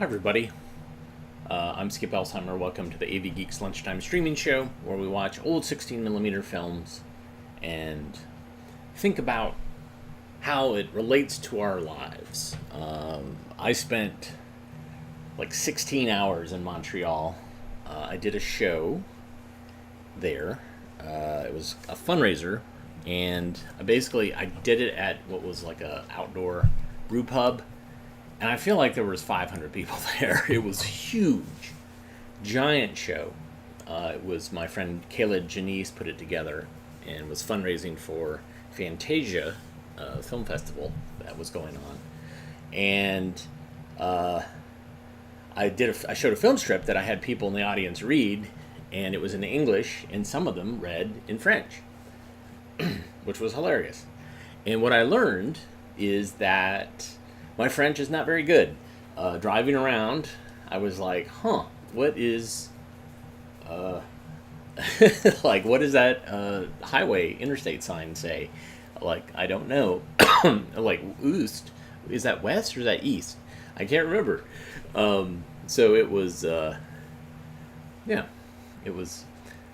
Hi, everybody. I'm Skip Elsheimer. Welcome to the AV Geeks Lunchtime Streaming Show, where we watch old 16mm films and think about how it relates to our lives. I spent like 16 hours in Montreal. I did a show there. It was a fundraiser, and I did it at what was like a outdoor brew pub. And I feel like there was 500 people there. It was huge, giant show. It was my friend Kayla Janice put it together and was fundraising for Fantasia film festival that was going on. And I showed a film strip that I had people in the audience read, and it was in English, and some of them read in French, which was hilarious. And what I learned is that my French is not very good. Driving around, I was like, what is, what does that highway interstate sign say? Like, I don't know. Like, Oost, is that west or is that east? I can't remember. So it was, it was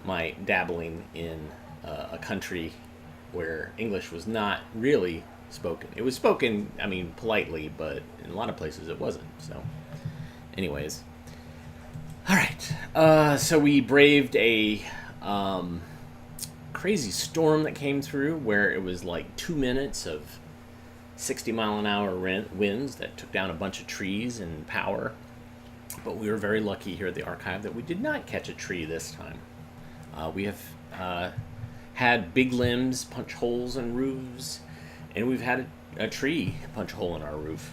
my dabbling in a country where English was not really spoken. It was spoken, politely, but in a lot of places it wasn't. So, anyways, all right. So we braved a crazy storm that came through, where it was like 2 minutes of 60-mile-an-hour winds that took down a bunch of trees and power. But we were very lucky here at the archive that we did not catch a tree this time. We have had big limbs punch holes in roofs. And we've had a tree punch a hole in our roof.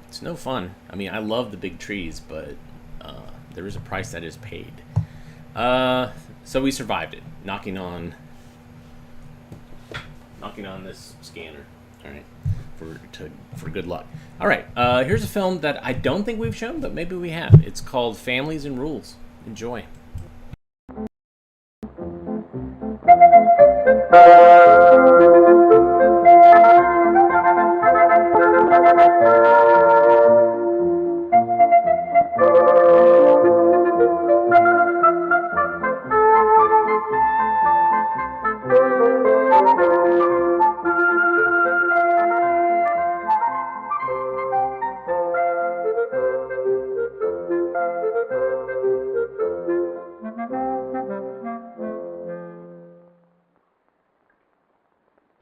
It's no fun. I love the big trees, but there is a price that is paid. So we survived it, knocking on this scanner. All right, for good luck. All right, here's a film that I don't think we've shown, but maybe we have. It's called Families and Rules. Enjoy.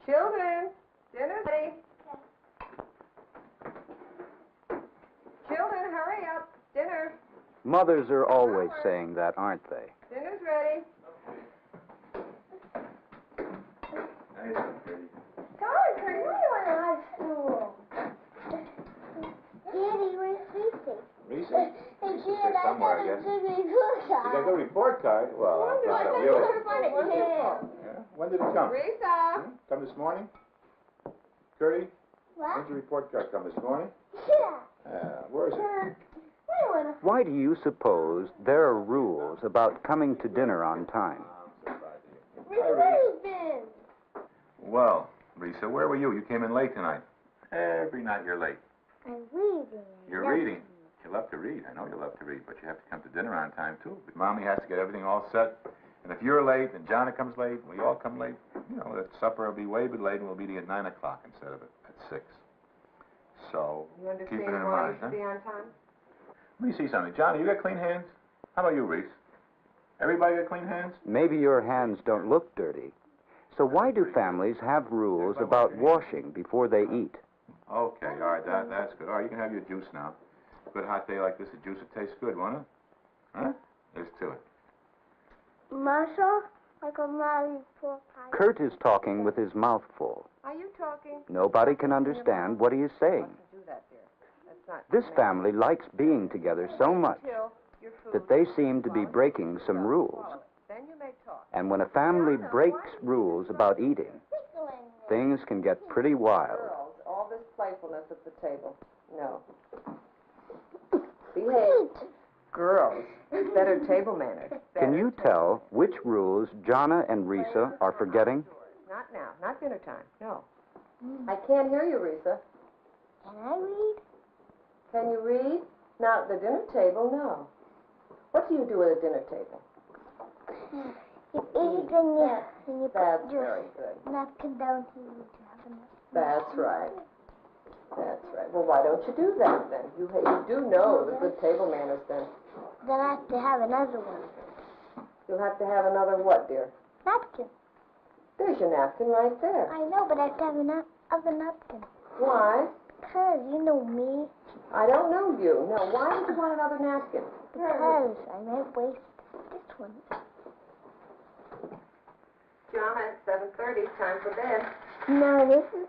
Children, dinner's ready. Children, hurry up. Dinner. Mothers are always saying that, aren't they? Dinner's ready. Come on, Kurt, what do you want out of school? Daddy, where's Reese? Reese? Hey, Reese is Dad, here I somewhere, I got a guess. good report You got a card. good report card? Well, I'm proud of you. Yeah? When did it come? Risa. Come this morning? Curdy, What? when's your report card come this morning? Yeah. Where is it? Kurt, what do you want to... Why do you suppose there are rules about coming to dinner on time? Reese, where you been? Well, Lisa, where were you? You came in late tonight. Every night you're late. I'm reading. You're reading. You love to read. I know you love to read, but you have to come to dinner on time, too. But Mommy has to get everything all set. And if you're late and Johnny comes late, we all come late, that supper will be way bit late and we'll be eating at 9 o'clock instead of at 6. So, You keep it understand in why mind, you huh? should be on time? Let me see something. Johnny, you got clean hands? How about you, Reese? Everybody got clean hands? Maybe your hands don't look dirty. So why do families have rules about washing before they eat? Okay, all right, that's good. All right, you can have your juice now. Good hot day like this, the juice will taste good, won't it? Huh? There's to it. Marshall, like a Molly pork pie. Kurt is talking with his mouth full. Are you talking? Nobody can understand what he is saying. Do that, dear. That's not... This family likes being together so much Till your food... that they seem to be breaking some rules. Then you may talk. And when a family breaks rules about eating, things can get pretty wild. Girls, all this playfulness at the table. No. Behave. Girls, better table manners. Can you tell which rules Jonna and Risa are forgetting? Not now. Not dinner time. No. I can't hear you, Risa. Can I read? Can you read? Not at the dinner table, no. What do you do at a dinner table? You eat and you That's put your very good. napkin down here to have enough. That's right. That's right. Well, why don't you do that then? You do know the good table manners then. Then I have to have another one. You'll have to have another what, dear? Napkin. There's your napkin right there. I know, but I have to have another napkin. Why? Because you know me. I don't know you. No, why would you want another napkin? Because I might waste this one. John, it's 7:30. Time for bed. No, this is...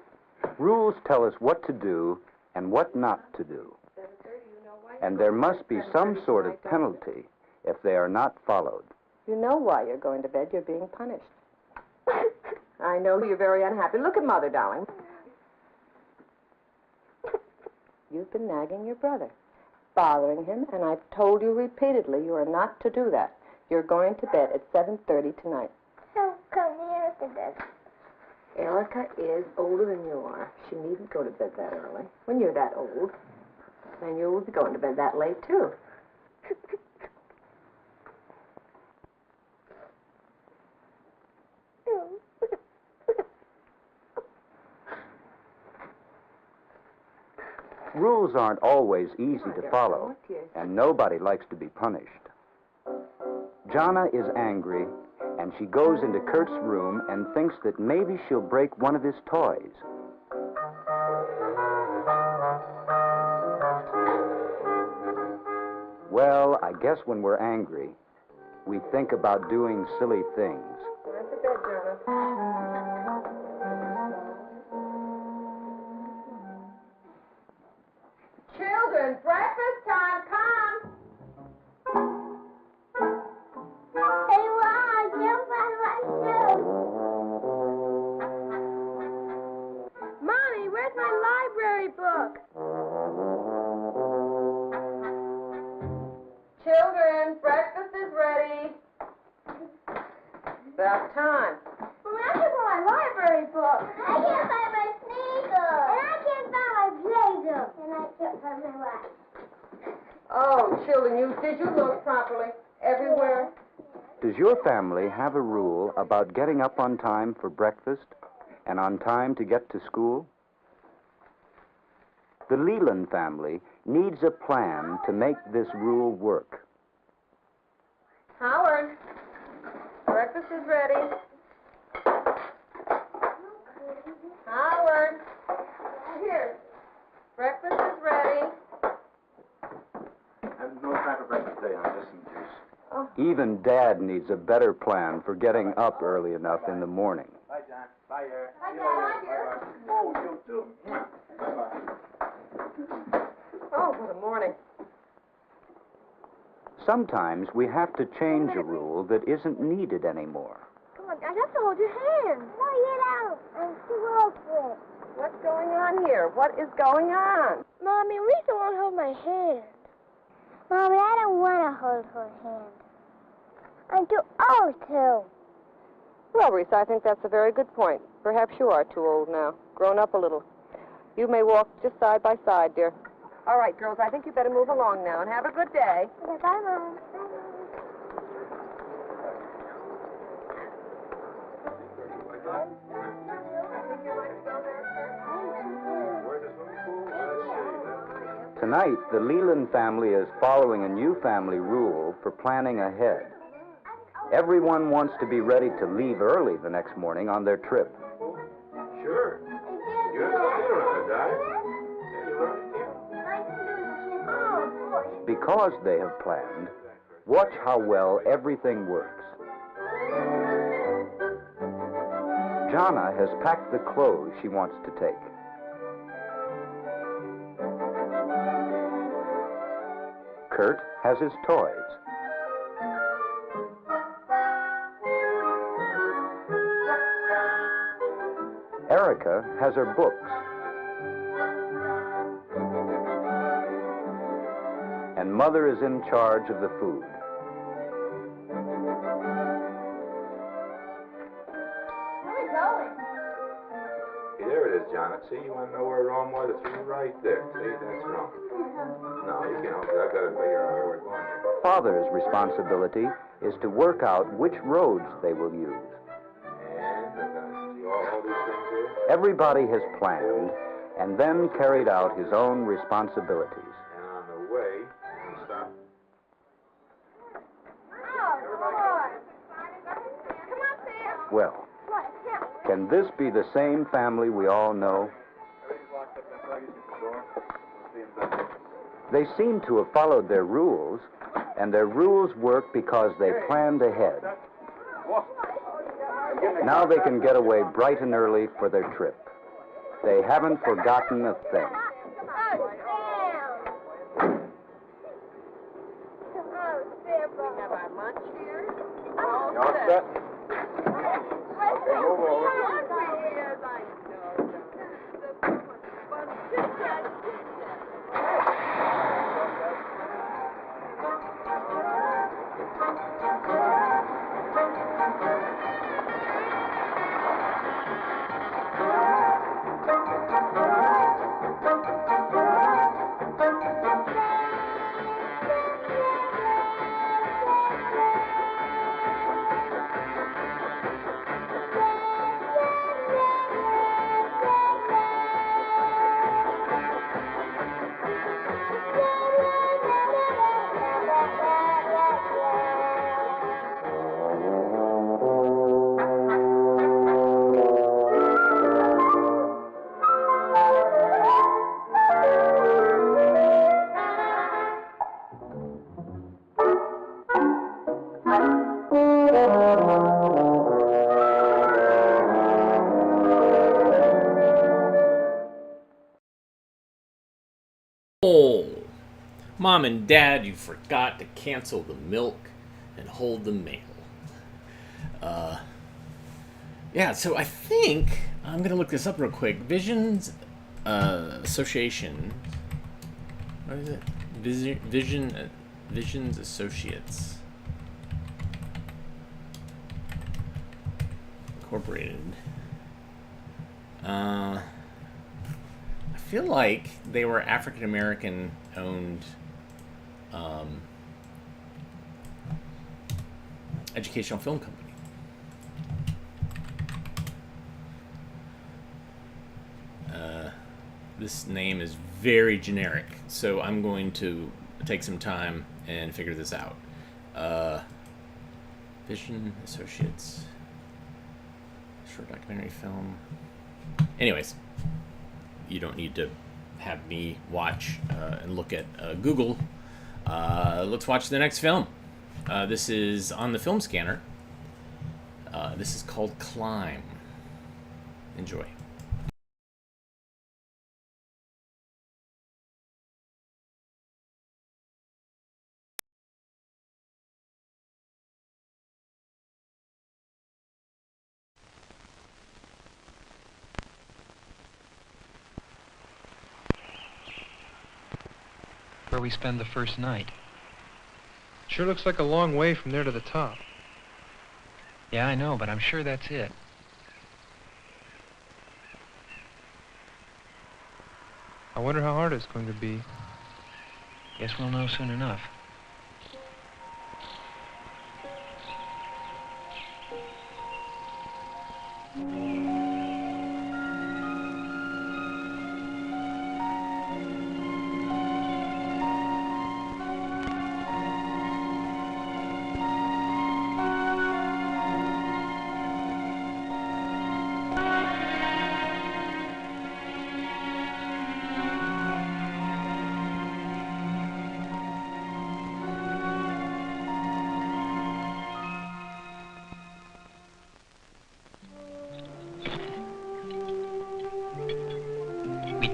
Rules tell us what to do and what not to do. 7:30, you know why. And there must be some sort of penalty if they are not followed. You know why you're going to bed. You're being punished. I know you're very unhappy. Look at Mother, darling. You've been nagging your brother, bothering him, and I've told you repeatedly you are not to do that. You're going to bed at 7:30 tonight. How come Erica does? Erica is older than you are. She needn't go to bed that early. When you're that old, then you'll be going to bed that late, too. Rules aren't always easy to follow, and nobody likes to be punished. Jana is angry, and she goes into Kurt's room and thinks that maybe she'll break one of his toys. Well, I guess when we're angry, we think about doing silly things. Time for bed, Jonah. Children, breakfast time, come! Hey, Ron, you find my shoe. Mommy, where's my library book? Children, breakfast is ready. About time. Mommy, I can't find my library book. I can't find my sneakers. And I can't find my blazer. And I can't find my watch. Oh, children, did you look properly? Everywhere? Does your family have a rule about getting up on time for breakfast and on time to get to school? The Leland family needs a plan to make this rule work. Howard, breakfast is ready. Howard, here. Breakfast is ready. I have no time for breakfast today, I'm just some juice. Even Dad needs a better plan for getting up early enough in the morning. Bye, John. Bye, Eric. Hi, Dad. Hi, Oh, you too. Bye-bye. Oh, what a morning. Sometimes we have to change a rule that isn't needed anymore. Come on, I have to hold your hand. No, you don't. I'm too old for it. What's going on here? What is going on? Mommy, Lisa won't hold my hand. Mommy, I don't want to hold her hand. I'm too old to. Well, Reese, I think that's a very good point. Perhaps you are too old now. Grown up a little. You may walk just side by side, dear. All right, girls, I think you better move along now and have a good day. Bye, Mom. Tonight, the Leland family is following a new family rule for planning ahead. Everyone wants to be ready to leave early the next morning on their trip. Sure. You don't have to drive. Yeah, you learn it, Because they have planned, watch how well everything works. Jana has packed the clothes she wants to take. Kurt has his toys. Erica has her books. And Mother is in charge of the food. Where are we going? There it is, John. See, you want to know where Rome was? It's right there. See, that's Rome. No, you can't. I've got to figure out where we're going here. Father's responsibility is to work out which roads they will use. And they're going to see all these things here. Everybody has planned and then carried out his own responsibilities. And on the way, we'll stop. Well, can this be the same family we all know? They seem to have followed their rules, and their rules work because they planned ahead. Now they can get away bright and early for their trip. They haven't forgotten a thing. Have our lunch here. You all set? Okay, move over. Yes, I know. Oh, Mom and Dad, you forgot to cancel the milk and hold the mail. Yeah, so I think I'm gonna look this up real quick. Visions Association. What is it? Visions Associates Incorporated. I feel like they were African American owned educational film company. This name is very generic, so I'm going to take some time and figure this out. Vision Associates, short documentary film. Anyways, you don't need to have me watch and look at Google. Let's watch the next film. This is on the film scanner. This is called Climb. Enjoy. Where we spend the first night. Sure looks like a long way from there to the top. Yeah, I know, but I'm sure that's it. I wonder how hard it's going to be. Guess we'll know soon enough.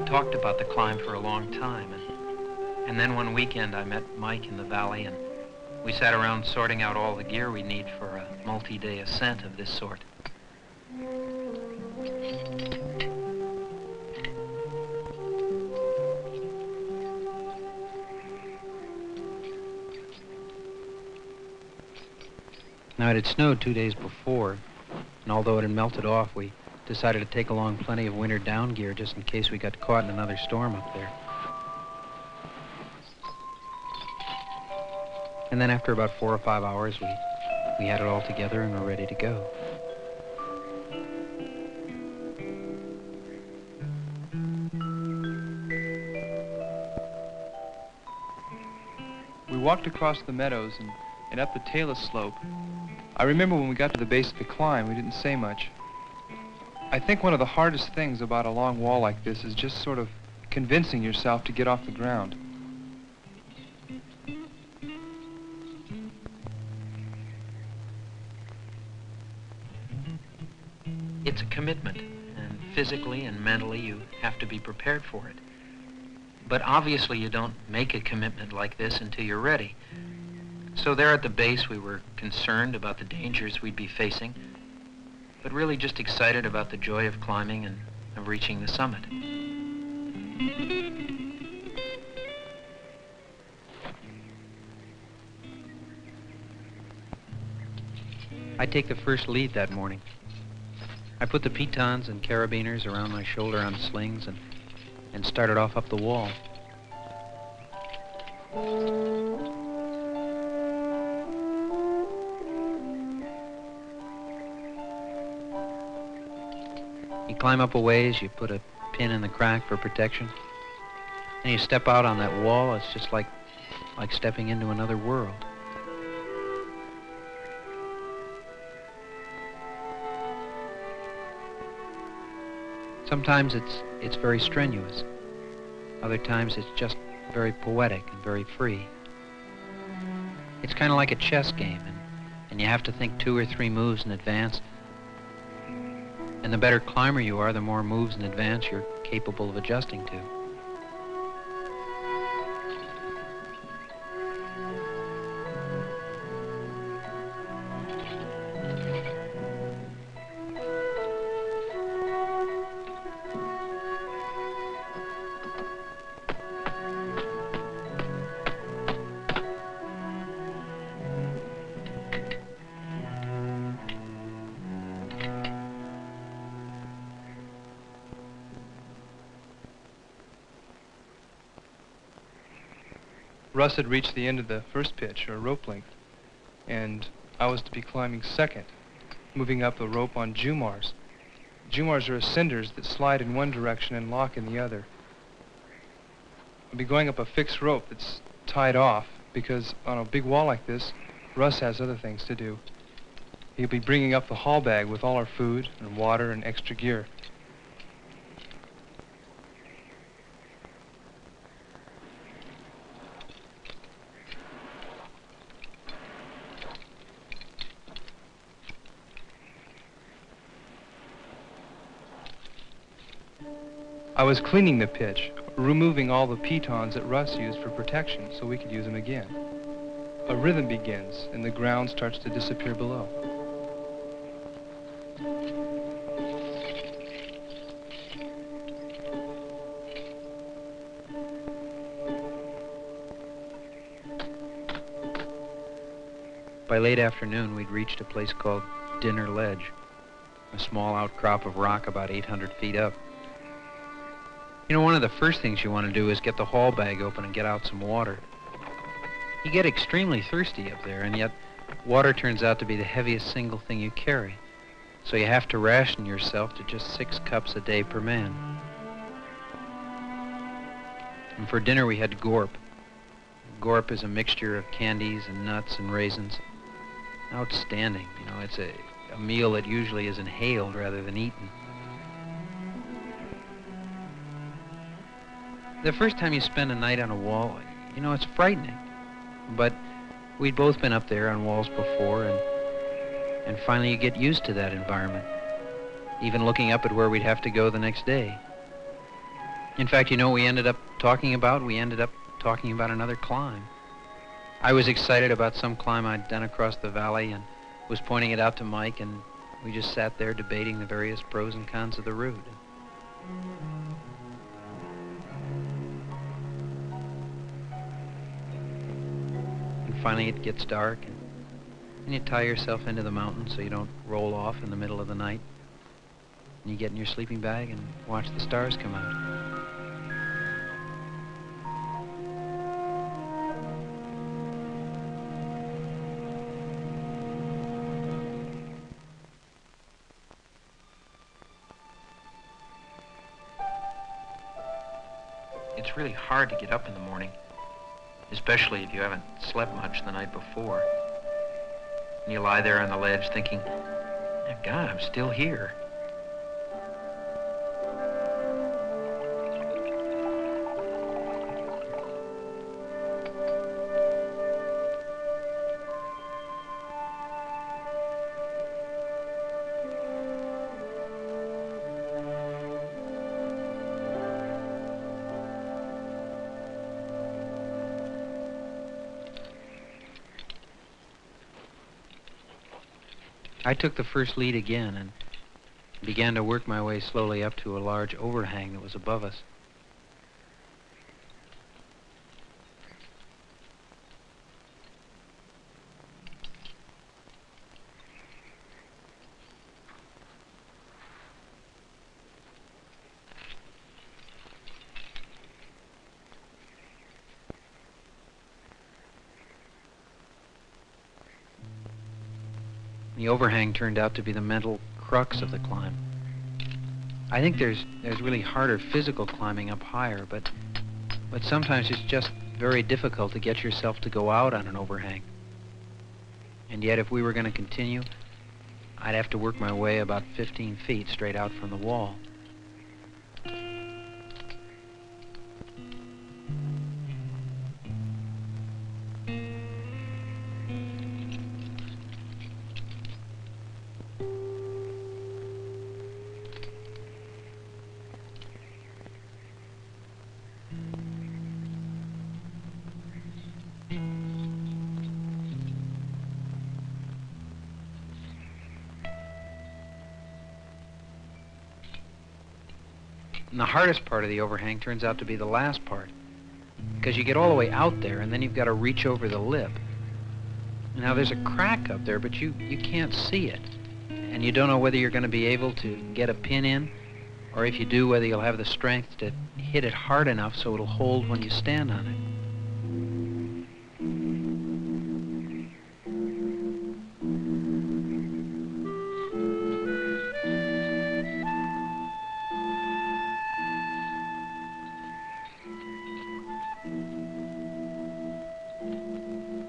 Talked about the climb for a long time, and then one weekend I met Mike in the valley, and we sat around sorting out all the gear we need for a multi-day ascent of this sort. Now, it had snowed 2 days before, and although it had melted off, we decided to take along plenty of winter down gear just in case we got caught in another storm up there. And then after about 4 or 5 hours, we had it all together and were ready to go. We walked across the meadows and up the talus slope. I remember when we got to the base of the climb, we didn't say much. I think one of the hardest things about a long wall like this is just sort of convincing yourself to get off the ground. It's a commitment, and physically and mentally you have to be prepared for it. But obviously you don't make a commitment like this until you're ready. So there at the base we were concerned about the dangers we'd be facing, but really just excited about the joy of climbing and of reaching the summit. I take the first lead that morning. I put the pitons and carabiners around my shoulder on slings and started off up the wall. You climb up a ways, you put a pin in the crack for protection, and you step out on that wall. It's just like stepping into another world. Sometimes it's very strenuous. Other times it's just very poetic and very free. It's kind of like a chess game, and you have to think 2 or 3 moves in advance. And the better climber you are, the more moves in advance you're capable of adjusting to. Russ had reached the end of the first pitch, or rope length, and I was to be climbing second, moving up the rope on jumars. Jumars are ascenders that slide in one direction and lock in the other. I'll be going up a fixed rope that's tied off, because on a big wall like this, Russ has other things to do. He'll be bringing up the haul bag with all our food and water and extra gear. I was cleaning the pitch, removing all the pitons that Russ used for protection so we could use them again. A rhythm begins and the ground starts to disappear below. By late afternoon, we'd reached a place called Dinner Ledge, a small outcrop of rock about 800 feet up. You know, one of the first things you want to do is get the haul bag open and get out some water. You get extremely thirsty up there, and yet water turns out to be the heaviest single thing you carry. So you have to ration yourself to just 6 cups a day per man. And for dinner we had gorp. Gorp is a mixture of candies and nuts and raisins. Outstanding. You know, it's a meal that usually is inhaled rather than eaten. The first time you spend a night on a wall, you know, it's frightening. But we'd both been up there on walls before, and finally you get used to that environment, even looking up at where we'd have to go the next day. In fact, you know what we ended up talking about? We ended up talking about another climb. I was excited about some climb I'd done across the valley and was pointing it out to Mike, and we just sat there debating the various pros and cons of the route. Finally it gets dark, and you tie yourself into the mountain so you don't roll off in the middle of the night. And you get in your sleeping bag and watch the stars come out. It's really hard to get up in the morning, especially if you haven't slept much the night before. And you lie there on the ledge thinking, "Oh, God, I'm still here." I took the first lead again and began to work my way slowly up to a large overhang that was above us. The overhang turned out to be the mental crux of the climb. I think there's really harder physical climbing up higher, but sometimes it's just very difficult to get yourself to go out on an overhang. And yet if we were going to continue, I'd have to work my way about 15 feet straight out from the wall. And the hardest part of the overhang turns out to be the last part, because you get all the way out there and then you've got to reach over the lip. Now there's a crack up there, but you can't see it, and you don't know whether you're going to be able to get a pin in, or if you do, whether you'll have the strength to hit it hard enough so it'll hold when you stand on it.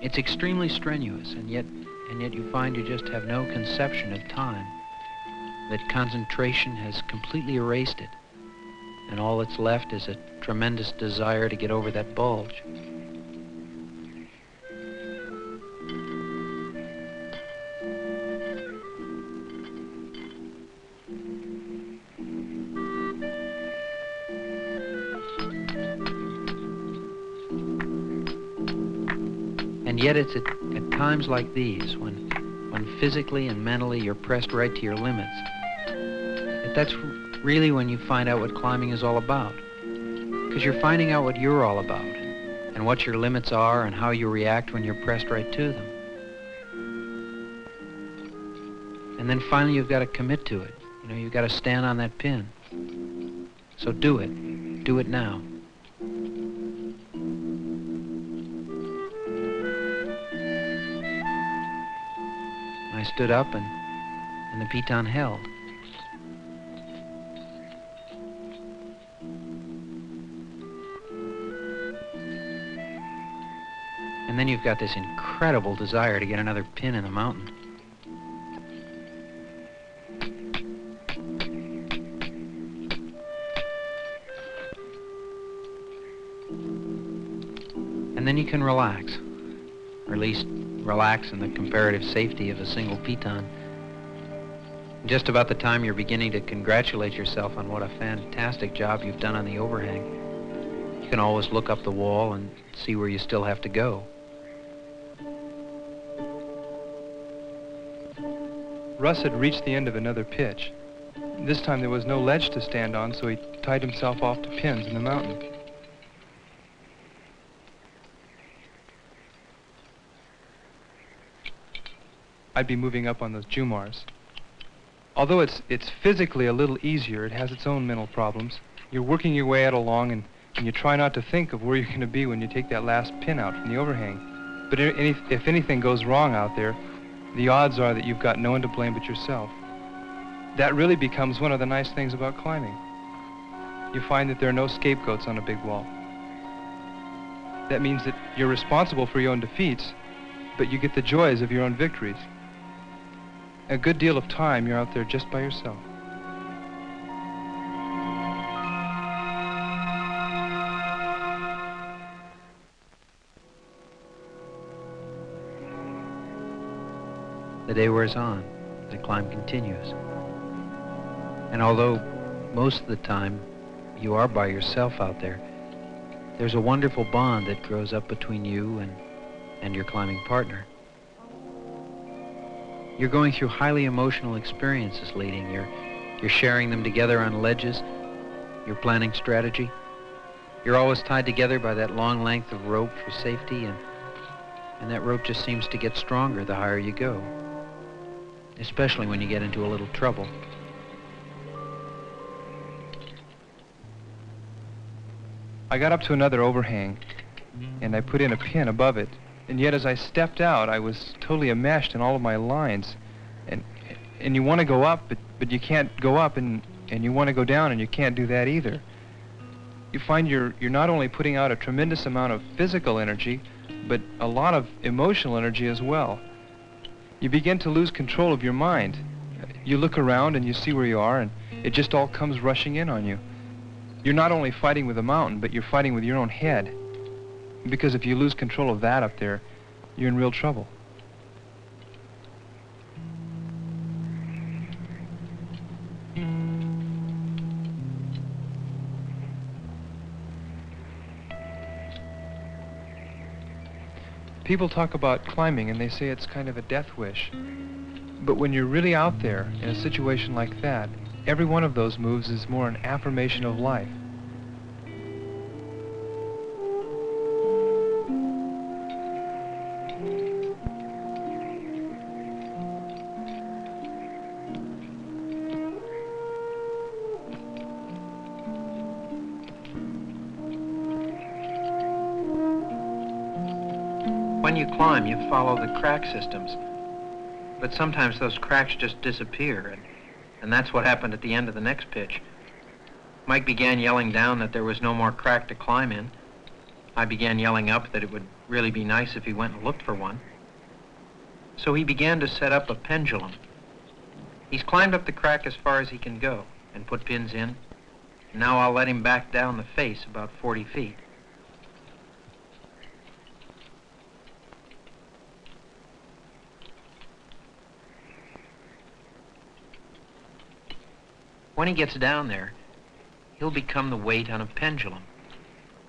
It's extremely strenuous, and yet you find you just have no conception of time, that concentration has completely erased it, and all that's left is a tremendous desire to get over that bulge. And yet it's at times like these, when physically and mentally you're pressed right to your limits, that's really when you find out what climbing is all about. Because you're finding out what you're all about, and what your limits are, and how you react when you're pressed right to them. And then finally you've got to commit to it. You know, you've got to stand on that pin. So do it. Do it now. I stood up and the piton held. And then you've got this incredible desire to get another pin in the mountain. And then you can relax, or at least relax in the comparative safety of a single piton. Just about the time you're beginning to congratulate yourself on what a fantastic job you've done on the overhang, you can always look up the wall and see where you still have to go. Russ had reached the end of another pitch. This time there was no ledge to stand on, so he tied himself off to pins in the mountain. I'd be moving up on those Jumars. although it's physically a little easier, it has its own mental problems. You're working your way out along, and you try not to think of where you're going to be when you take that last pin out from the overhang. But if anything goes wrong out there, the odds are that you've got no one to blame but yourself. That really becomes one of the nice things about climbing. You find that there are no scapegoats on a big wall. That means that you're responsible for your own defeats, but you get the joys of your own victories. A good deal of time you're out there just by yourself. The day wears on, the climb continues. And although most of the time you are by yourself out there, there's a wonderful bond that grows up between you and your climbing partner. You're going through highly emotional experiences leading. You're sharing them together on ledges. You're planning strategy. You're always tied together by that long length of rope for safety, and that rope just seems to get stronger the higher you go, especially when you get into a little trouble. I got up to another overhang, and I put in a pin above it. And yet, as I stepped out, I was totally enmeshed in all of my lines. And you want to go up, but you can't go up, and you want to go down, and you can't do that either. You find you're not only putting out a tremendous amount of physical energy, but a lot of emotional energy as well. You begin to lose control of your mind. You look around and you see where you are, and it just all comes rushing in on you. You're not only fighting with the mountain, but you're fighting with your own head. Because if you lose control of that up there, you're in real trouble. People talk about climbing and they say it's kind of a death wish. But when you're really out there in a situation like that, every one of those moves is more an affirmation of life. When you climb, you follow the crack systems. But sometimes those cracks just disappear, and that's what happened at the end of the next pitch. Mike began yelling down that there was no more crack to climb in. I began yelling up that it would really be nice if he went and looked for one. So he began to set up a pendulum. He's climbed up the crack as far as he can go and put pins in. Now I'll let him back down the face about 40 feet. When he gets down there, he'll become the weight on a pendulum,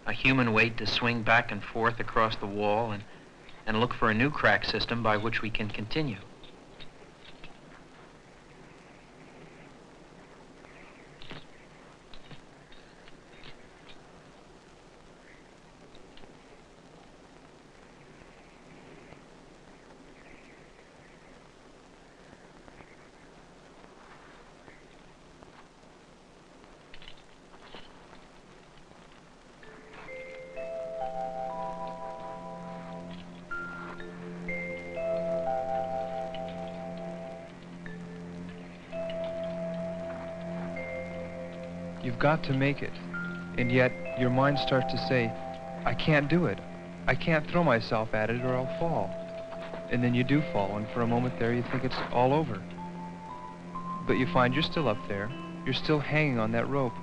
a human weight to swing back and forth across the wall and look for a new crack system by which we can continue. You've got to make it, and yet your mind starts to say, I can't do it. I can't throw myself at it or I'll fall. And then you do fall, and for a moment there you think it's all over. But you find you're still up there. You're still hanging on that rope.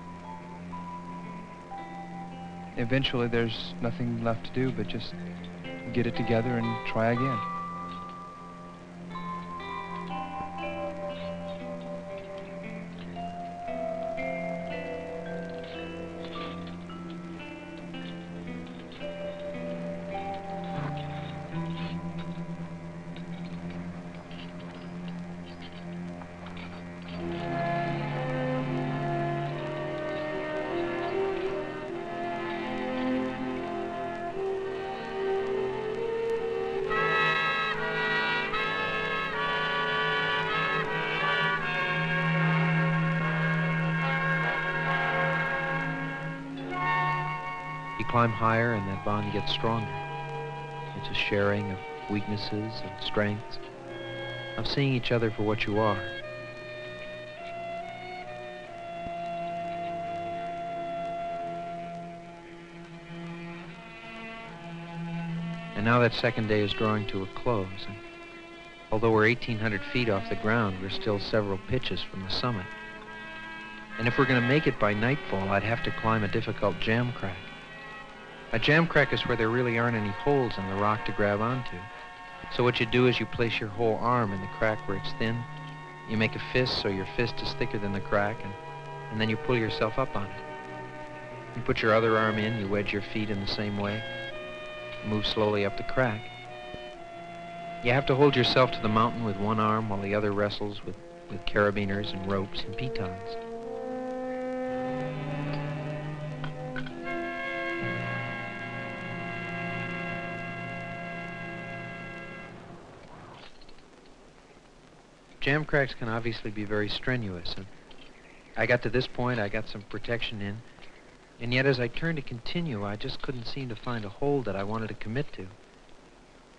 Eventually there's nothing left to do but just get it together and try again. climb higher and that bond gets stronger. It's a sharing of weaknesses and strengths, of seeing each other for what you are. And now that second day is drawing to a close, and although we're 1,800 feet off the ground, we're still several pitches from the summit. And if we're going to make it by nightfall, I'd have to climb a difficult jam crack. A jam crack is where there really aren't any holes in the rock to grab onto. So what you do is you place your whole arm in the crack where it's thin. You make a fist so your fist is thicker than the crack, and then you pull yourself up on it. You put your other arm in, you wedge your feet in the same way, move slowly up the crack. You have to hold yourself to the mountain with one arm while the other wrestles with carabiners and ropes and pitons. Jam cracks can obviously be very strenuous, and I got to this point, I got some protection in, and yet as I turned to continue, I just couldn't seem to find a hold that I wanted to commit to.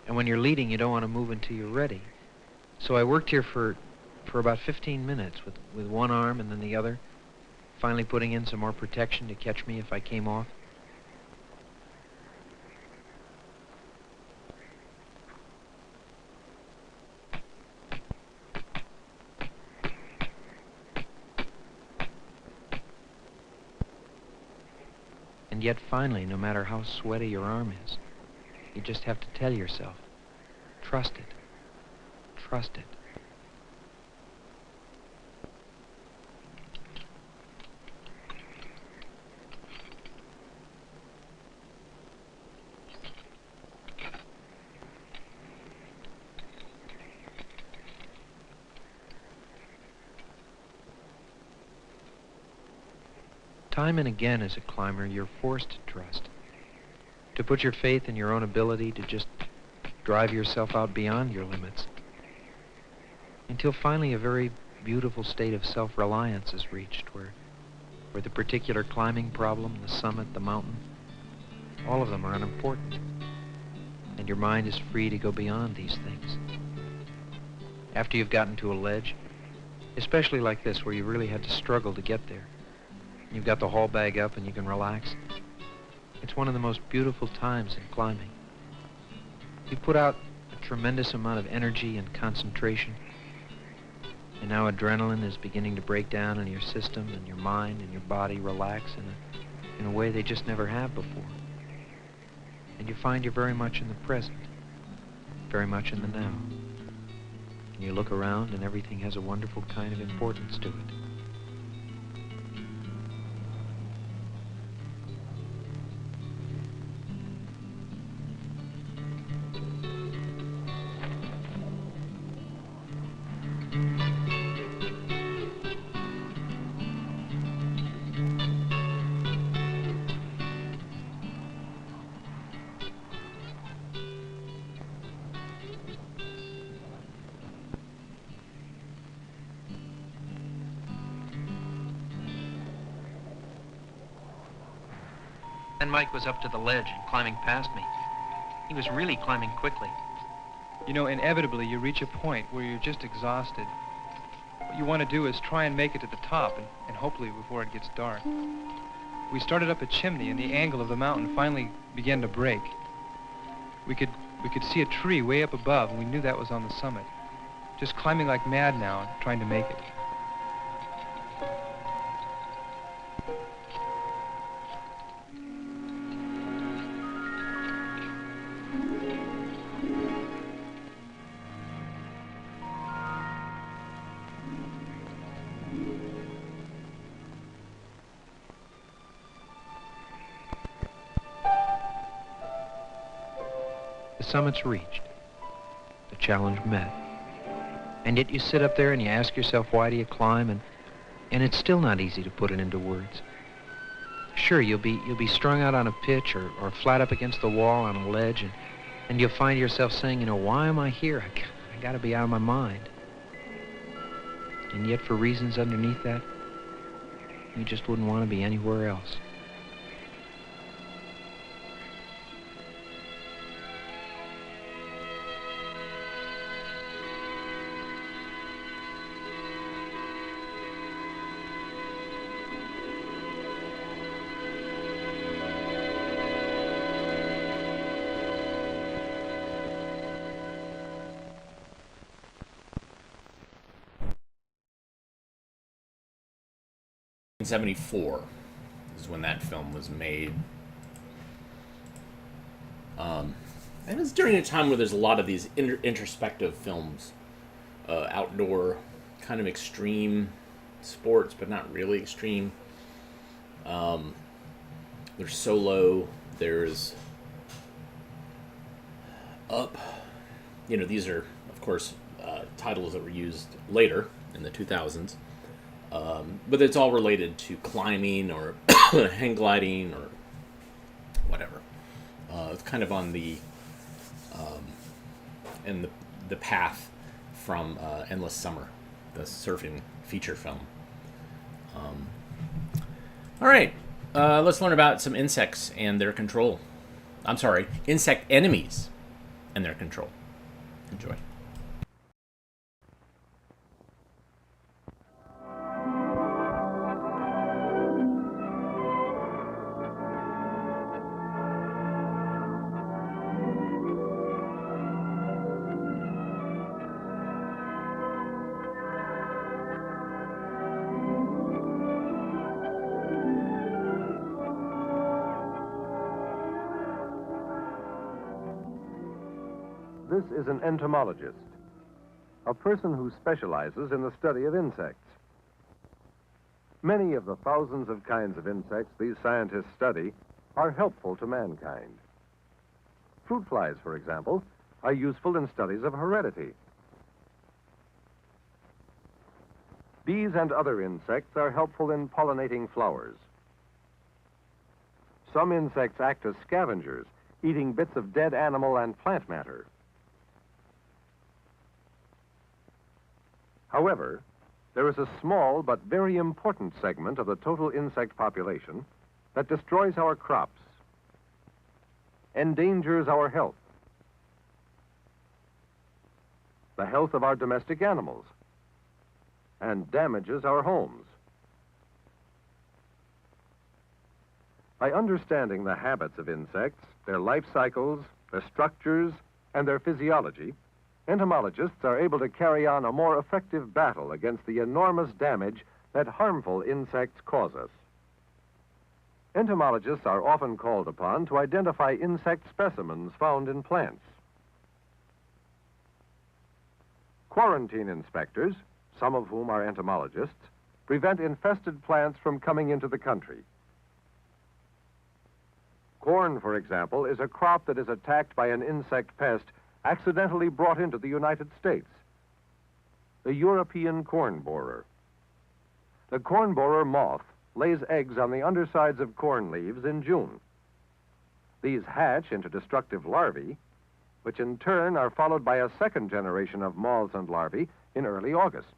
And when you're leading, you don't want to move until you're ready. So I worked here for about 15 minutes with one arm and then the other, finally putting in some more protection to catch me if I came off. And yet finally, no matter how sweaty your arm is, you just have to tell yourself, trust it, trust it. Time and again as a climber, you're forced to trust. To put your faith in your own ability to just drive yourself out beyond your limits. Until finally a very beautiful state of self-reliance is reached where the particular climbing problem, the summit, the mountain, all of them are unimportant. And your mind is free to go beyond these things. After you've gotten to a ledge, especially like this where you really had to struggle to get there, you've got the haul bag up and you can relax. It's one of the most beautiful times in climbing. You put out a tremendous amount of energy and concentration, and now adrenaline is beginning to break down in your system, and your mind and your body relax in a way they just never have before. And you find you're very much in the present, very much in the now. And you look around and everything has a wonderful kind of importance to it. Then Mike was up to the ledge and climbing past me. He was really climbing quickly. You know, inevitably you reach a point where you're just exhausted. What you want to do is try and make it to the top, and hopefully before it gets dark. We started up a chimney, and the angle of the mountain finally began to break. We could see a tree way up above, and we knew that was on the summit. Just climbing like mad now, trying to make it. The summit's reached, the challenge met. And yet you sit up there and you ask yourself, why do you climb? And it's still not easy to put it into words. Sure, you'll be strung out on a pitch or flat up against the wall on a ledge, and you'll find yourself saying, you know, why am I here? I gotta be out of my mind. And yet for reasons underneath that, you just wouldn't want to be anywhere else. 1974 is when that film was made. And it's during a time where there's a lot of these introspective films, outdoor, kind of extreme sports, but not really extreme. There's Solo, there's Up. You know, these are, of course, titles that were used later in the 2000s. But it's all related to climbing or hang gliding or whatever. It's kind of on the in the path from Endless Summer, the surfing feature film. All right, let's learn about some insects and their control. I'm sorry, insect enemies and their control. Enjoy. This is an entomologist, a person who specializes in the study of insects. Many of the thousands of kinds of insects these scientists study are helpful to mankind. Fruit flies, for example, are useful in studies of heredity. Bees and other insects are helpful in pollinating flowers. Some insects act as scavengers, eating bits of dead animal and plant matter. However, there is a small but very important segment of the total insect population that destroys our crops, endangers our health, the health of our domestic animals, and damages our homes. By understanding the habits of insects, their life cycles, their structures, and their physiology, entomologists are able to carry on a more effective battle against the enormous damage that harmful insects cause us. Entomologists are often called upon to identify insect specimens found in plants. Quarantine inspectors, some of whom are entomologists, prevent infested plants from coming into the country. Corn, for example, is a crop that is attacked by an insect pest accidentally brought into the United States, the European corn borer. The corn borer moth lays eggs on the undersides of corn leaves in June. These hatch into destructive larvae, which in turn are followed by a second generation of moths and larvae in early August.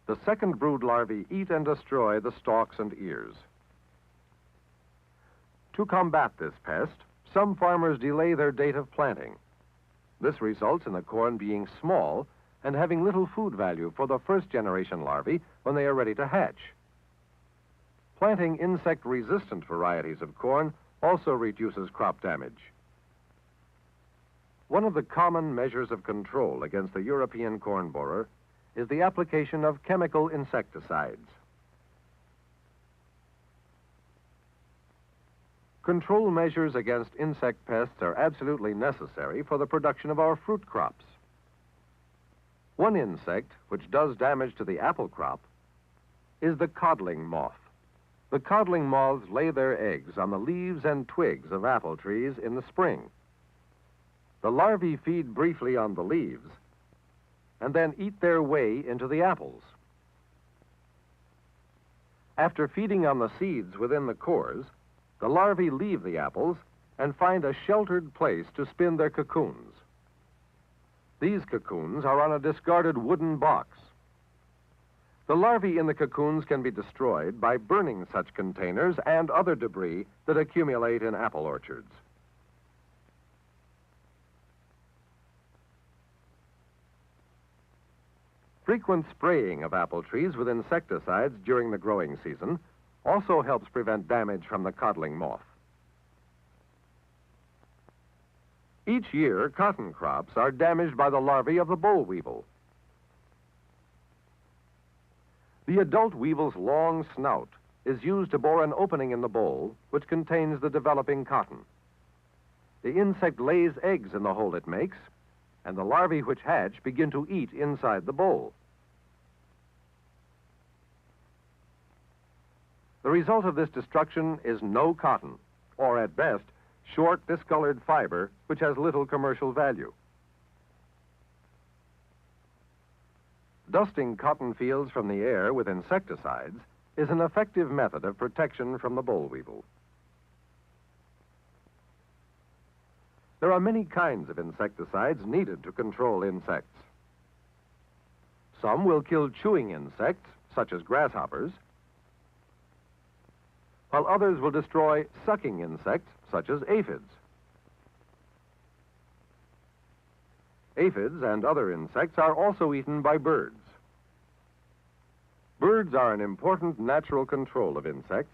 The second brood larvae eat and destroy the stalks and ears. To combat this pest, some farmers delay their date of planting. This results in the corn being small and having little food value for the first generation larvae when they are ready to hatch. Planting insect-resistant varieties of corn also reduces crop damage. One of the common measures of control against the European corn borer is the application of chemical insecticides. Control measures against insect pests are absolutely necessary for the production of our fruit crops. One insect which does damage to the apple crop is the codling moth. The codling moths lay their eggs on the leaves and twigs of apple trees in the spring. The larvae feed briefly on the leaves and then eat their way into the apples. After feeding on the seeds within the cores, the larvae leave the apples and find a sheltered place to spin their cocoons. These cocoons are on a discarded wooden box. The larvae in the cocoons can be destroyed by burning such containers and other debris that accumulate in apple orchards. Frequent spraying of apple trees with insecticides during the growing season also helps prevent damage from the codling moth. Each year, cotton crops are damaged by the larvae of the boll weevil. The adult weevil's long snout is used to bore an opening in the bowl which contains the developing cotton. The insect lays eggs in the hole it makes, and the larvae which hatch begin to eat inside the bowl. The result of this destruction is no cotton, or at best, short, discolored fiber which has little commercial value. Dusting cotton fields from the air with insecticides is an effective method of protection from the boll weevil. There are many kinds of insecticides needed to control insects. Some will kill chewing insects, such as grasshoppers, while others will destroy sucking insects, such as aphids. Aphids and other insects are also eaten by birds. Birds are an important natural control of insects,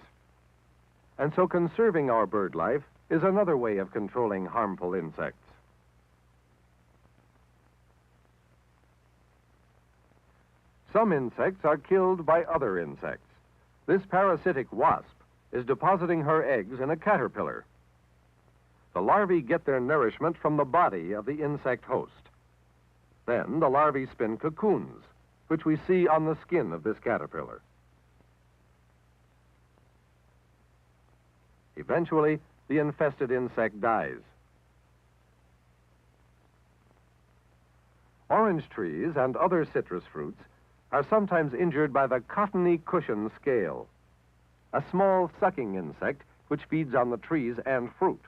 and so conserving our bird life is another way of controlling harmful insects. Some insects are killed by other insects. This parasitic wasp is depositing her eggs in a caterpillar. The larvae get their nourishment from the body of the insect host. Then the larvae spin cocoons, which we see on the skin of this caterpillar. Eventually, the infested insect dies. Orange trees and other citrus fruits are sometimes injured by the cottony cushion scale, a small sucking insect which feeds on the trees and fruit.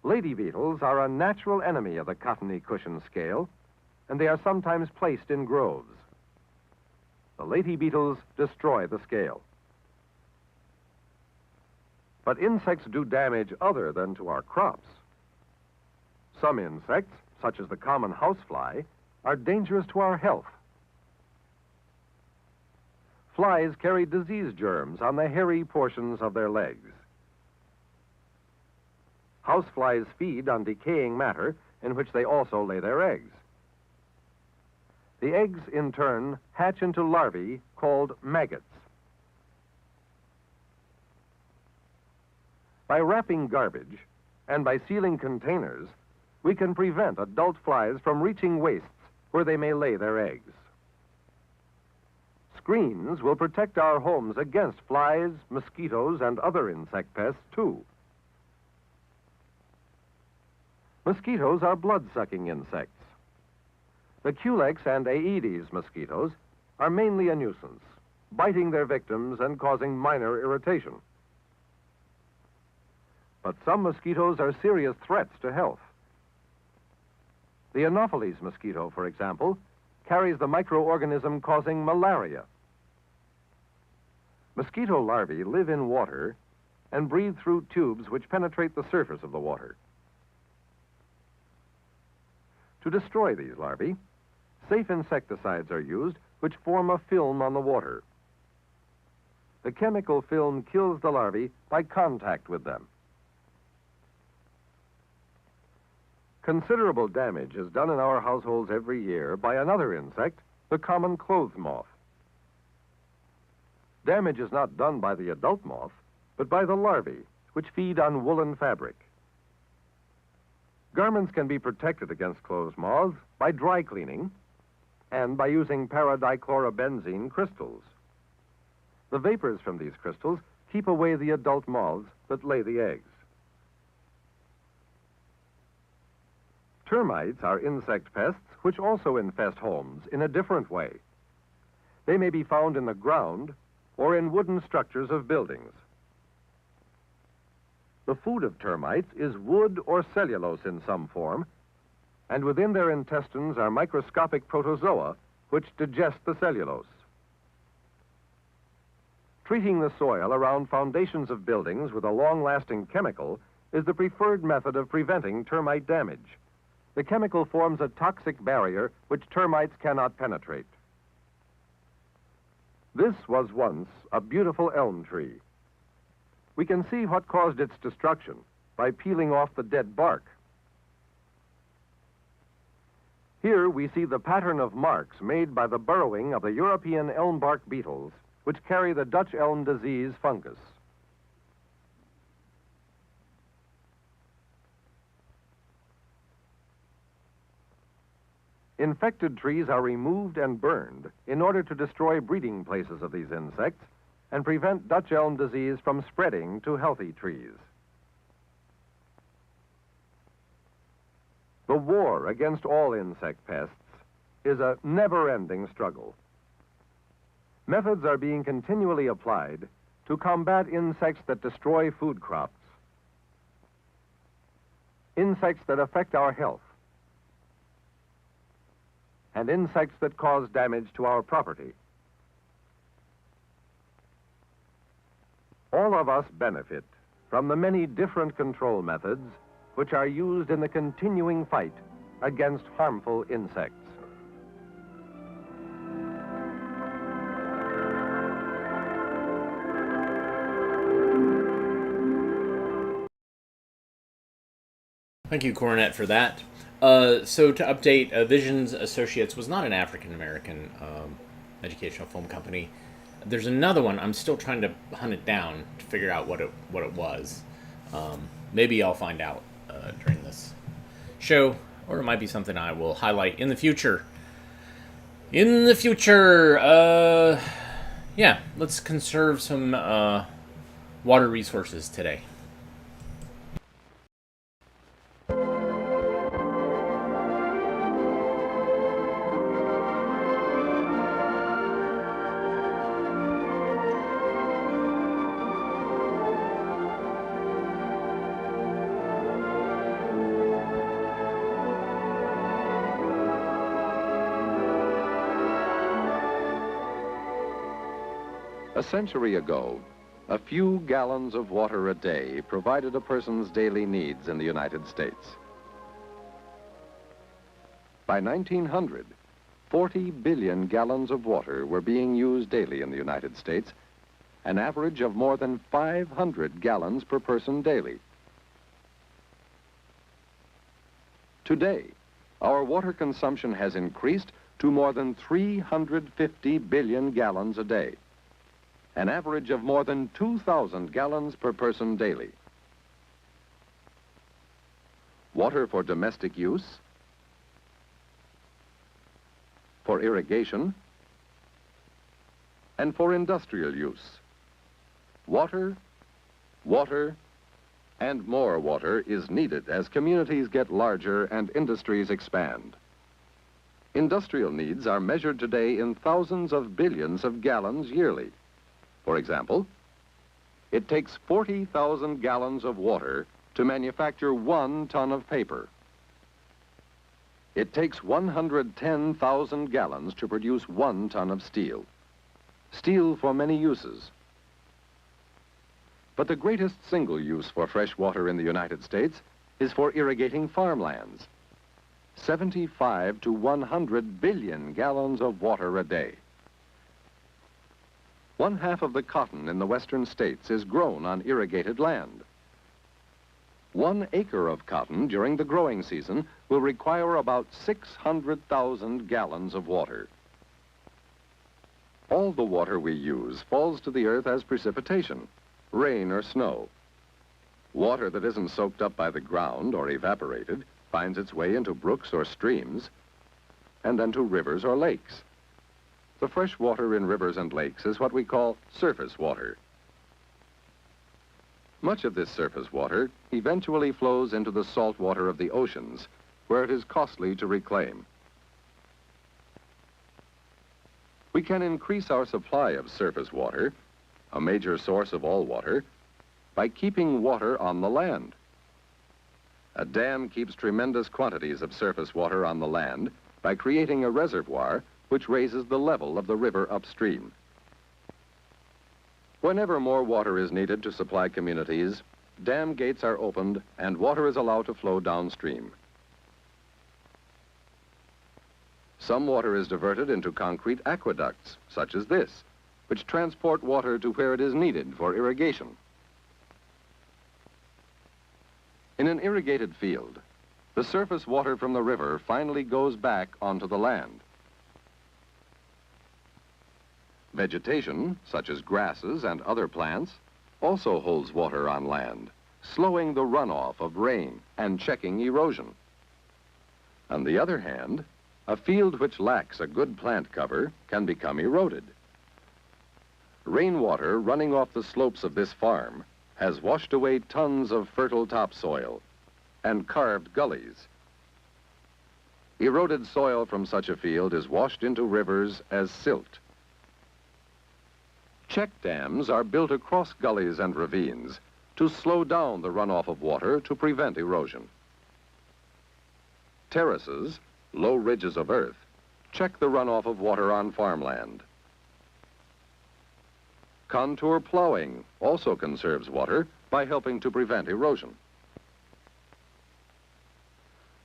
Lady beetles are a natural enemy of the cottony cushion scale, and they are sometimes placed in groves. The lady beetles destroy the scale. But insects do damage other than to our crops. Some insects, such as the common housefly, are dangerous to our health. Flies carry disease germs on the hairy portions of their legs. Houseflies feed on decaying matter in which they also lay their eggs. The eggs, in turn, hatch into larvae called maggots. By wrapping garbage and by sealing containers, we can prevent adult flies from reaching wastes where they may lay their eggs. Screens will protect our homes against flies, mosquitoes, and other insect pests, too. Mosquitoes are blood-sucking insects. The Culex and Aedes mosquitoes are mainly a nuisance, biting their victims and causing minor irritation. But some mosquitoes are serious threats to health. The Anopheles mosquito, for example, carries the microorganism causing malaria. Mosquito larvae live in water and breathe through tubes which penetrate the surface of the water. To destroy these larvae, safe insecticides are used which form a film on the water. The chemical film kills the larvae by contact with them. Considerable damage is done in our households every year by another insect, the common clothes moth. Damage is not done by the adult moth, but by the larvae, which feed on woolen fabric. Garments can be protected against clothes moths by dry cleaning and by using paradichlorobenzene crystals. The vapors from these crystals keep away the adult moths that lay the eggs. Termites are insect pests which also infest homes in a different way. They may be found in the ground or in wooden structures of buildings. The food of termites is wood or cellulose in some form, and within their intestines are microscopic protozoa which digest the cellulose. Treating the soil around foundations of buildings with a long-lasting chemical is the preferred method of preventing termite damage. The chemical forms a toxic barrier which termites cannot penetrate. This was once a beautiful elm tree. We can see what caused its destruction by peeling off the dead bark. Here we see the pattern of marks made by the burrowing of the European elm bark beetles, which carry the Dutch elm disease fungus. Infected trees are removed and burned in order to destroy breeding places of these insects and prevent Dutch elm disease from spreading to healthy trees. The war against all insect pests is a never-ending struggle. Methods are being continually applied to combat insects that destroy food crops, insects that affect our health, and insects that cause damage to our property. All of us benefit from the many different control methods which are used in the continuing fight against harmful insects. Thank you, Coronet, for that. So to update, Visions Associates was not an African-American educational film company. There's another one. I'm still trying to hunt it down to figure out what it was. Maybe I'll find out during this show, or it might be something I will highlight in the future. In the future, yeah, let's conserve some water resources today. A century ago, a few gallons of water a day provided a person's daily needs in the United States. By 1900, 40 billion gallons of water were being used daily in the United States, an average of more than 500 gallons per person daily. Today, our water consumption has increased to more than 350 billion gallons a day, an average of more than 2,000 gallons per person daily. Water for domestic use, for irrigation, and for industrial use. Water, water, and more water is needed as communities get larger and industries expand. Industrial needs are measured today in thousands of billions of gallons yearly. For example, it takes 40,000 gallons of water to manufacture 1 ton of paper. It takes 110,000 gallons to produce 1 ton of steel. Steel for many uses. But the greatest single use for fresh water in the United States is for irrigating farmlands. 75 to 100 billion gallons of water a day. 1/2 of the cotton in the western states is grown on irrigated land. 1 acre of cotton during the growing season will require about 600,000 gallons of water. All the water we use falls to the earth as precipitation, rain or snow. Water that isn't soaked up by the ground or evaporated finds its way into brooks or streams, and then to rivers or lakes. The fresh water in rivers and lakes is what we call surface water. Much of this surface water eventually flows into the salt water of the oceans, where it is costly to reclaim. We can increase our supply of surface water, a major source of all water, by keeping water on the land. A dam keeps tremendous quantities of surface water on the land by creating a reservoir which raises the level of the river upstream. Whenever more water is needed to supply communities, dam gates are opened and water is allowed to flow downstream. Some water is diverted into concrete aqueducts, such as this, which transport water to where it is needed for irrigation. In an irrigated field, the surface water from the river finally goes back onto the land. Vegetation, such as grasses and other plants, also holds water on land, slowing the runoff of rain and checking erosion. On the other hand, a field which lacks a good plant cover can become eroded. Rainwater running off the slopes of this farm has washed away tons of fertile topsoil and carved gullies. Eroded soil from such a field is washed into rivers as silt. Check dams are built across gullies and ravines to slow down the runoff of water to prevent erosion. Terraces, low ridges of earth, check the runoff of water on farmland. Contour plowing also conserves water by helping to prevent erosion.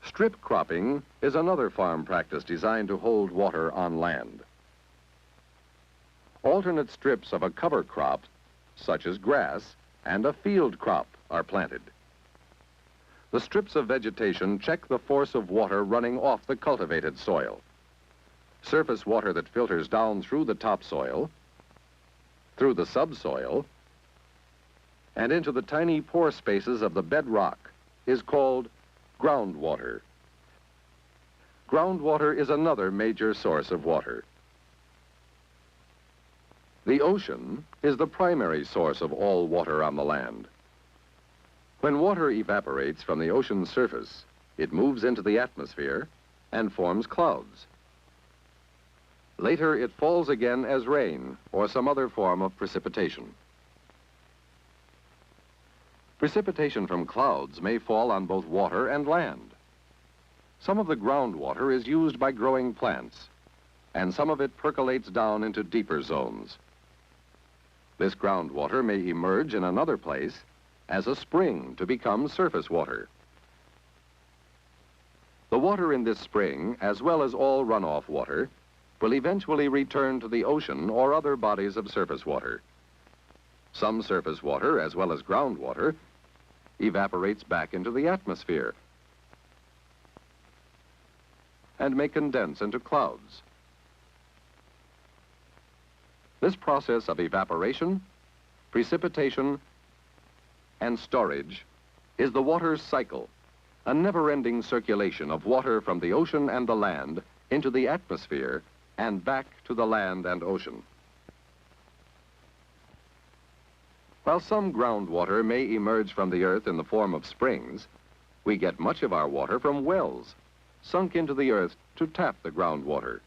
Strip cropping is another farm practice designed to hold water on land. Alternate strips of a cover crop, such as grass, and a field crop are planted. The strips of vegetation check the force of water running off the cultivated soil. Surface water that filters down through the topsoil, through the subsoil, and into the tiny pore spaces of the bedrock is called groundwater. Groundwater is another major source of water. The ocean is the primary source of all water on the land. When water evaporates from the ocean's surface, it moves into the atmosphere and forms clouds. Later, it falls again as rain or some other form of precipitation. Precipitation from clouds may fall on both water and land. Some of the groundwater is used by growing plants, and some of it percolates down into deeper zones. This groundwater may emerge in another place as a spring to become surface water. The water in this spring, as well as all runoff water, will eventually return to the ocean or other bodies of surface water. Some surface water, as well as groundwater, evaporates back into the atmosphere and may condense into clouds. This process of evaporation, precipitation, and storage is the water's cycle, a never-ending circulation of water from the ocean and the land into the atmosphere and back to the land and ocean. While some groundwater may emerge from the earth in the form of springs, we get much of our water from wells, sunk into the earth to tap the groundwater.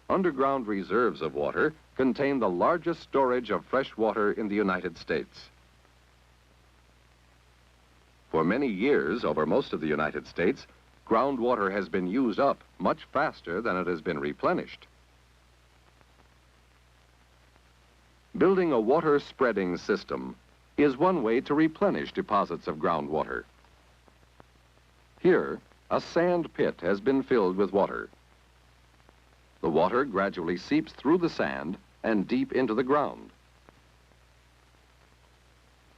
Underground reserves of water contain the largest storage of fresh water in the United States. For many years, over most of the United States, groundwater has been used up much faster than it has been replenished. Building a water spreading system is one way to replenish deposits of groundwater. Here, a sand pit has been filled with water. The water gradually seeps through the sand and deep into the ground.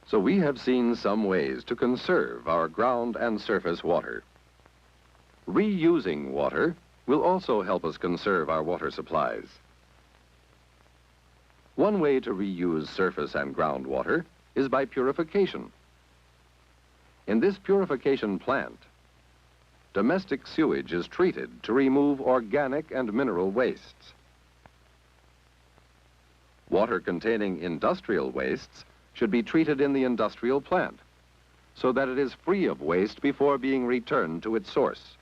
So we have seen some ways to conserve our ground and surface water. Reusing water will also help us conserve our water supplies. One way to reuse surface and groundwater is by purification. In this purification plant, domestic sewage is treated to remove organic and mineral wastes. Water containing industrial wastes should be treated in the industrial plant so that it is free of waste before being returned to its source.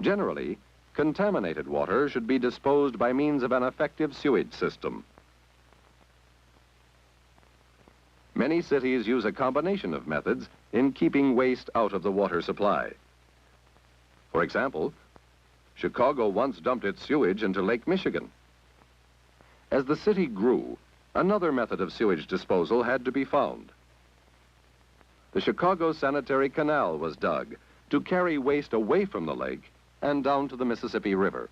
Generally, contaminated water should be disposed by means of an effective sewage system. Many cities use a combination of methods in keeping waste out of the water supply. For example, Chicago once dumped its sewage into Lake Michigan. As the city grew, another method of sewage disposal had to be found. The Chicago Sanitary Canal was dug to carry waste away from the lake and down to the Mississippi River.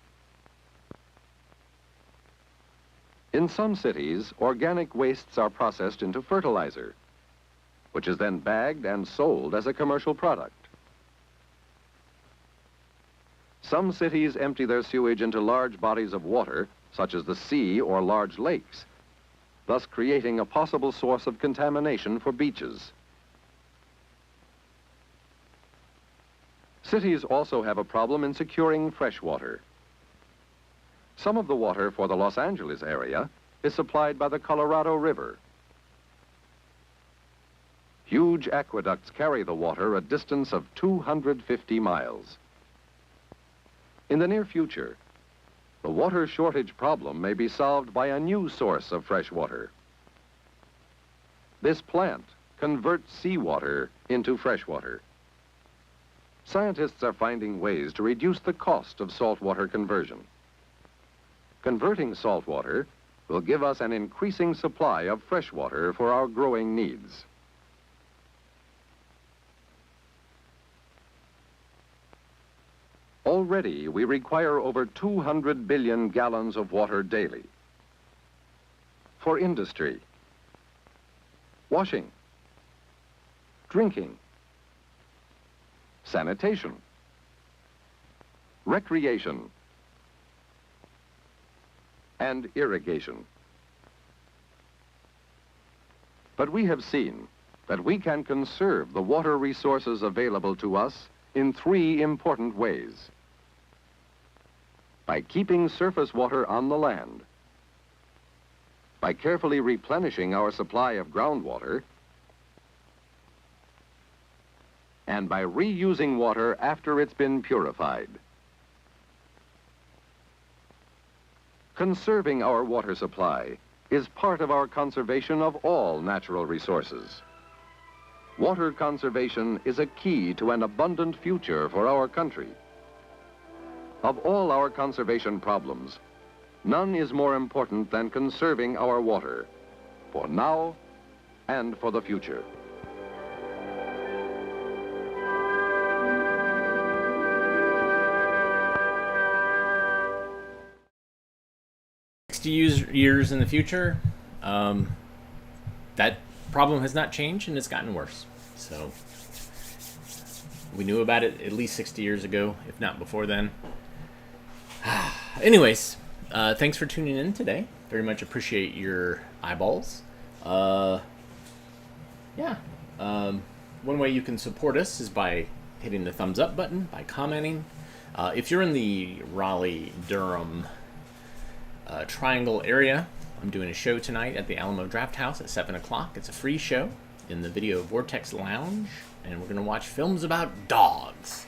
In some cities, organic wastes are processed into fertilizer. which is then bagged and sold as a commercial product. Some cities empty their sewage into large bodies of water, such as the sea or large lakes, thus creating a possible source of contamination for beaches. Cities also have a problem in securing fresh water. Some of the water for the Los Angeles area is supplied by the Colorado River. Huge aqueducts carry the water a distance of 250 miles. In the near future, the water shortage problem may be solved by a new source of fresh water. This plant converts seawater into fresh water. Scientists are finding ways to reduce the cost of saltwater conversion. Converting saltwater will give us an increasing supply of fresh water for our growing needs. Already, we require over 200 billion gallons of water daily. For industry, washing, drinking, sanitation, recreation, and irrigation. But we have seen that we can conserve the water resources available to us in three important ways. By keeping surface water on the land, by carefully replenishing our supply of groundwater, and by reusing water after it's been purified. Conserving our water supply is part of our conservation of all natural resources. Water conservation is a key to an abundant future for our country. Of all our conservation problems, none is more important than conserving our water, for now and for the future. Years in the future, that problem has not changed and it's gotten worse. So we knew about it at least 60 years ago, if not before then. Anyways, thanks for tuning in today. Very much appreciate your eyeballs. One way you can support us is by hitting the thumbs up button, by commenting. If you're in the Raleigh-Durham Triangle area, I'm doing a show tonight at the Alamo Draft House at 7 o'clock. It's a free show in the Video Vortex Lounge, and we're going to watch films about dogs.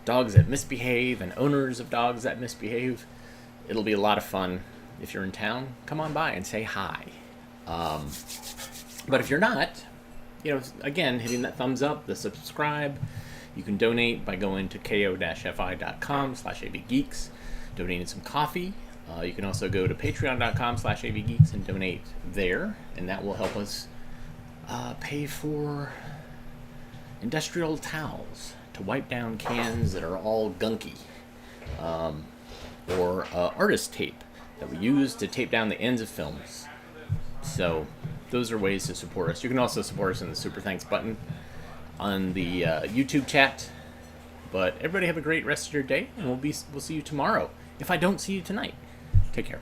Dogs that misbehave and owners of dogs that misbehave. It'll be a lot of fun. If you're in town, come on by and say hi. But if you're not, again, hitting that thumbs up, the subscribe. You can donate by going to ko-fi.com/avgeeks, donating some coffee. You can also go to patreon.com/avgeeks and donate there, and that will help us pay for industrial towels to wipe down cans that are all gunky, or artist tape that we use to tape down the ends of films. So those are ways to support us. You can also support us in the Super Thanks button on the YouTube chat. But everybody have a great rest of your day, and we'll see you tomorrow if I don't see you tonight. Take care.